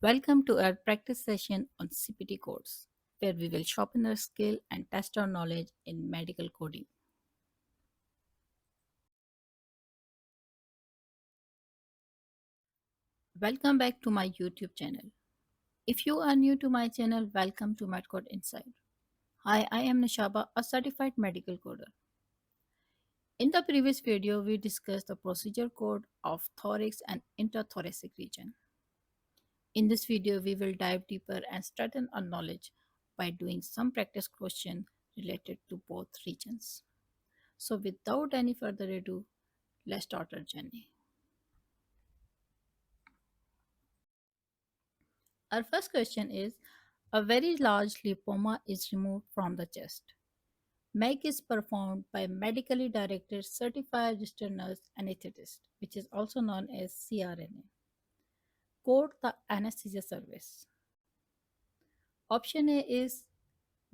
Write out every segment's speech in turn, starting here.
Welcome to our practice session on CPT codes, where we will sharpen our skill and test our knowledge in medical coding. Welcome back to my YouTube channel. If you are new to my channel, welcome to MedCode Insight. Hi, I am Nishaba, a certified medical coder. In the previous video, we discussed the procedure code of thorax and intrathoracic region. In this video, we will dive deeper and strengthen our knowledge by doing some practice questions related to both regions. So without any further ado, let's start our journey. Our first question is, a very large lipoma is removed from the chest. MEG is performed by medically directed certified registered nurse anesthetist, which is also known as CRNA. Code the anesthesia service. Option A is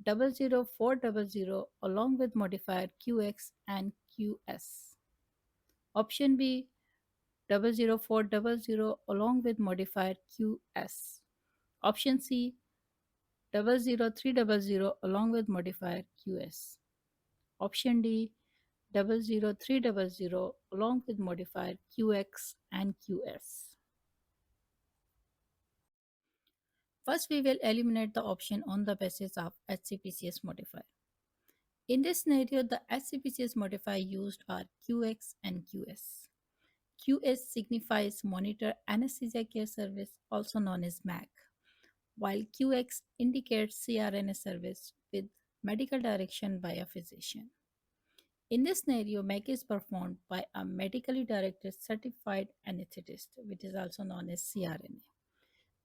00400 along with modifier QX and QS. Option B 00400 along with modifier QS. Option C 00300 along with modifier QS. Option D 00300 along with modifier QX and QS. First, we will eliminate the option on the basis of hcpcs modifier. In this scenario, the hcpcs modifier used are QX and QS. QS signifies Monitor Anesthesia Care Service, also known as MAC, while QX indicates CRNA service with medical direction by a physician. In this scenario, MAC is performed by a medically directed certified anesthetist, which is also known as CRNA.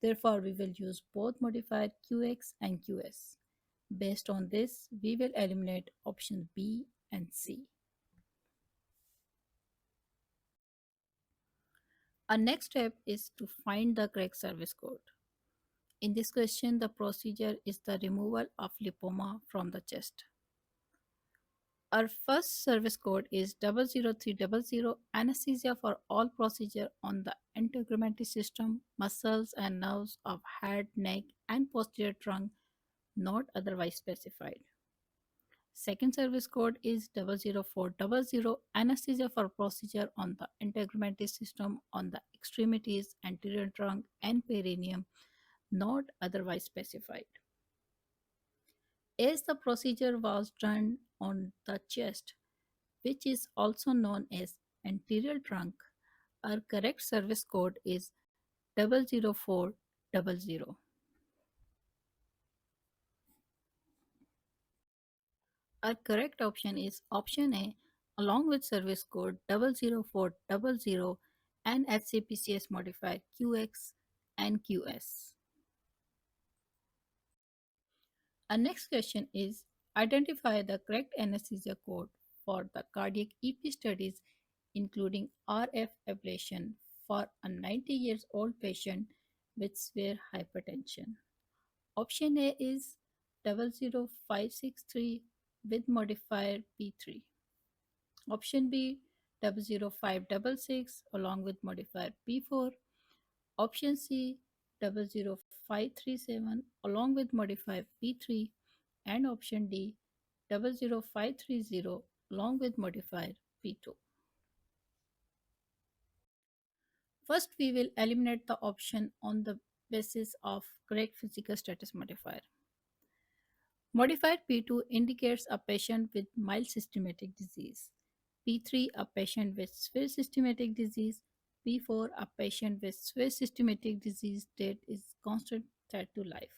Therefore, we will use both modifier QX and QS. Based on this, we will eliminate options B and C. Our next step is to find the correct service code. In this question, the procedure is the removal of lipoma from the chest. Our first service code is 00300, anesthesia for all procedure on the integumentary system, muscles and nerves of head, neck, and posterior trunk, not otherwise specified. Second service code is 00400, anesthesia for procedure on the integumentary system on the extremities, anterior trunk, and perineum, not otherwise specified. As the procedure was done on the chest, which is also known as anterior trunk, our correct service code is 00400. Our correct option is option A, along with service code 00400 and hcpcs modifier QX and QS. Our next question is, identify the correct anesthesia code for the cardiac EP studies, including RF ablation for a 90 years old patient with severe hypertension. Option A is 00563 with modifier P3. Option B 00566 along with modifier P4. Option C 00537 along with modifier P3, and option D 00530 along with modifier P2. First, we will eliminate the option on the basis of correct physical status modifier. Modifier P2 indicates a patient with mild systematic disease. P3, a patient with severe systematic disease. P4, a patient with severe systematic disease that is constant threat to life.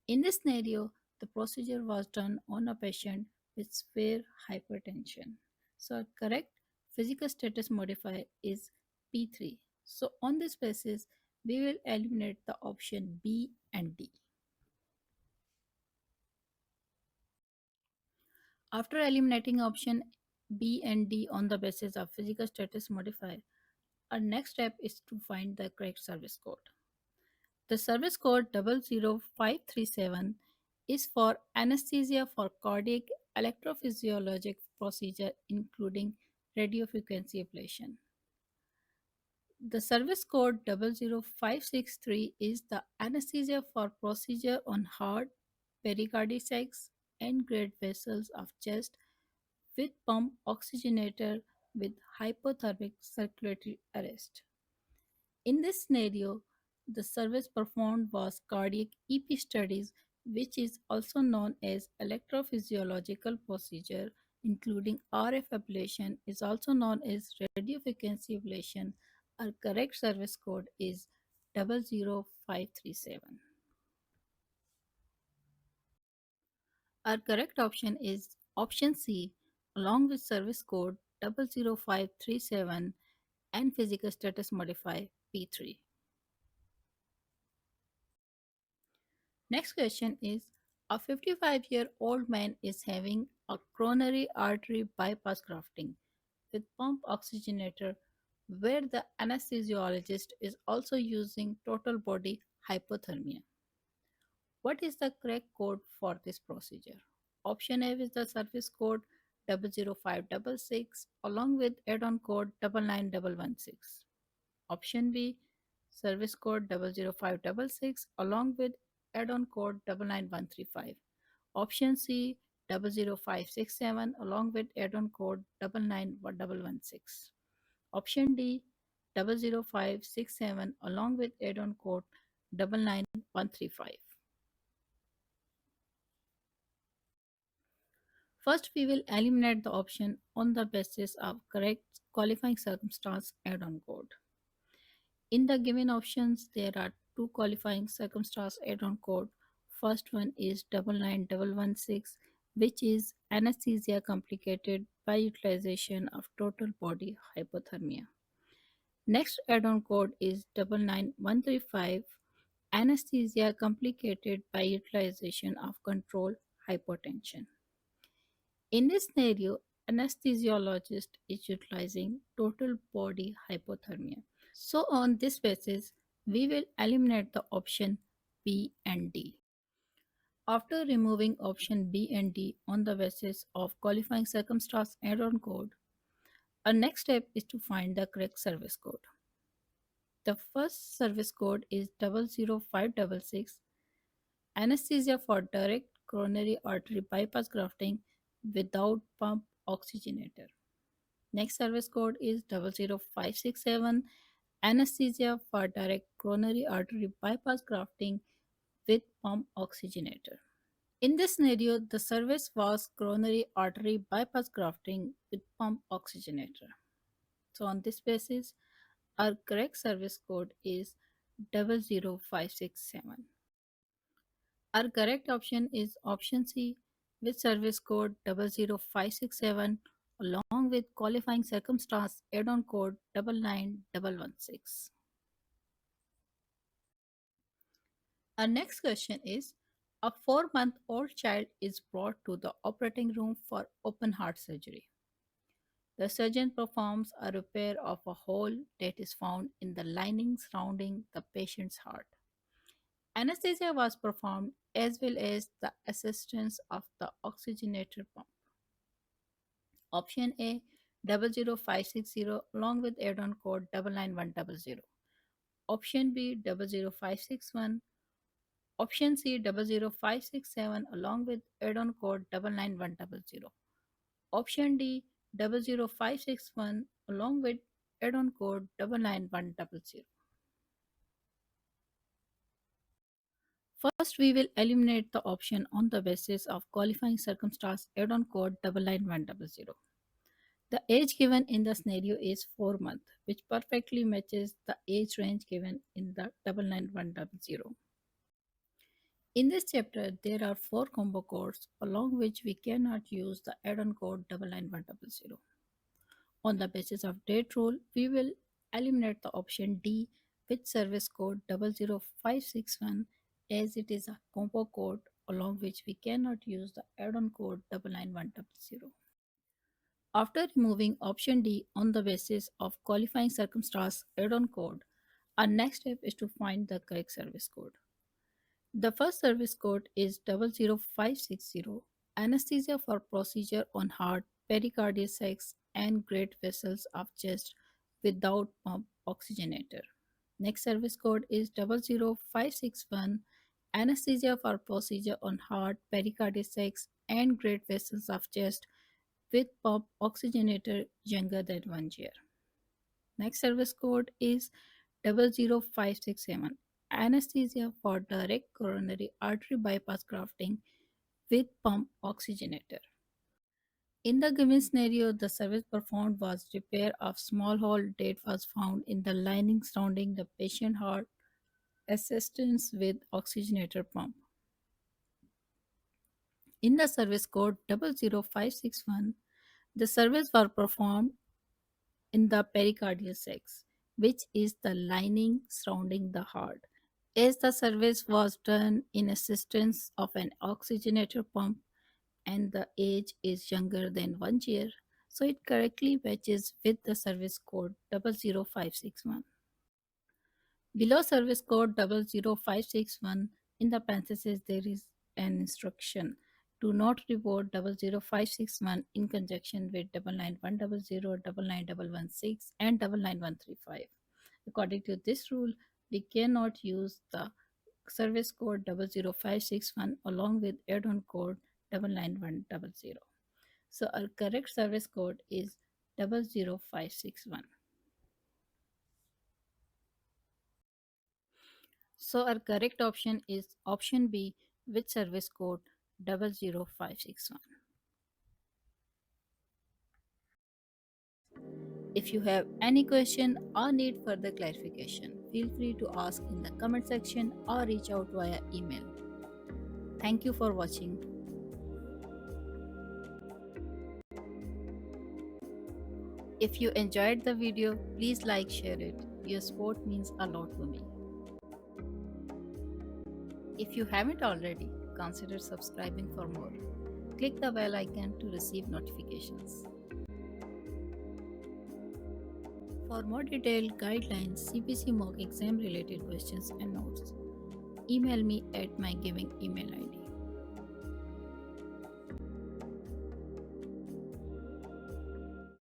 In this scenario, the procedure was done on a patient with severe hypertension. So, correct physical status modifier is P3. So, on this basis, we will eliminate the option B and D. After eliminating option B and D on the basis of physical status modifier, our next step is to find the correct service code. The service code 00537 is for anesthesia for cardiac electrophysiologic procedure including radiofrequency ablation. The service code 00563 is the anesthesia for procedure on heart, pericarditis, and great vessels of chest with pump oxygenator with hypothermic circulatory arrest. In this scenario, the service performed was cardiac EP studies, which is also known as electrophysiological procedure, including RF ablation, is also known as radiofrequency ablation. Our correct service code is 00537. Our correct option is option C, along with service code 00537 and physical status modifier P3. Next question is, a 55-year-old man is having a coronary artery bypass grafting with pump oxygenator where the anesthesiologist is also using total body hypothermia. What is the correct code for this procedure? Option A is the service code 00566 along with add-on code 99116. Option B, service code 00566 along with add-on code 99135. Option C, 00567 along with add-on code 99116. Option D, 00567 along with add-on code 99135. First, we will eliminate the option on the basis of correct qualifying circumstance add-on code. In the given options, there are two qualifying circumstance add-on code. First one is 99116, which is anesthesia complicated by utilization of total body hypothermia. Next add-on code is 99135, anesthesia complicated by utilization of controlled hypotension. In this scenario, anesthesiologist is utilizing total body hypothermia. So on this basis, we will eliminate the option B and D. After removing option B and D on the basis of qualifying circumstance add-on code, our next step is to find the correct service code. The first service code is 00566, anesthesia for direct coronary artery bypass grafting without pump oxygenator. Next service code is 00567, anesthesia for direct coronary artery bypass grafting with pump oxygenator. In this scenario, the service was coronary artery bypass grafting with pump oxygenator. So on this basis, our correct service code is 00567. Our correct option is option C with service code 00567 along with qualifying circumstance add-on code 99116. Our next question is, a 4-month-old child is brought to the operating room for open heart surgery. The surgeon performs a repair of a hole that is found in the lining surrounding the patient's heart. Anesthesia was performed as well as the assistance of the oxygenator pump. Option A 00560 along with add-on code 99100. Option B 00561. Option C 00567 along with add-on code 99100. Option D 00561 along with add-on code 99100. First, we will eliminate the option on the basis of qualifying circumstance add-on code 99100. The age given in the scenario is 4 months, which perfectly matches the age range given in the 99100. In this chapter, there are 4 combo codes along which we cannot use the add-on code 99100. On the basis of date rule, we will eliminate the option D with service code 00561 as it is a combo code along which we cannot use the add-on code 99100. After removing option D on the basis of qualifying circumstance add-on code, our next step is to find the correct service code. The first service code is 00560, anesthesia for procedure on heart, pericarditis, and great vessels of chest without pump oxygenator. Next service code is 00561, anesthesia for procedure on heart, pericarditis, and great vessels of chest with pump oxygenator younger than 1 year. Next service code is 00567, anesthesia for direct coronary artery bypass grafting with pump oxygenator. In the given scenario, the service performed was repair of small hole that was found in the lining surrounding the patient heart, assistance with oxygenator pump. In the service code 00561, the service was performed in the pericardial sacs, which is the lining surrounding the heart. As the service was done in assistance of an oxygenator pump and the age is younger than 1 year, so it correctly matches with the service code 00561. Below service code 00561, in the parentheses there is an instruction. Do not report 00561 in conjunction with 99100, 99116, and 99135. According to this rule, we cannot use the service code 00561 along with add-on code 99100. So our correct service code is 00561. So our correct option is option B with service code 00561. If you have any question or need further clarification, feel free to ask in the comment section or reach out via email. Thank you for watching. If you enjoyed the video, please like, share it. Your support means a lot to me. If you haven't already, consider subscribing for more. Click the bell icon to receive notifications. For more detailed guidelines, CPC mock exam related questions and notes, email me at my given email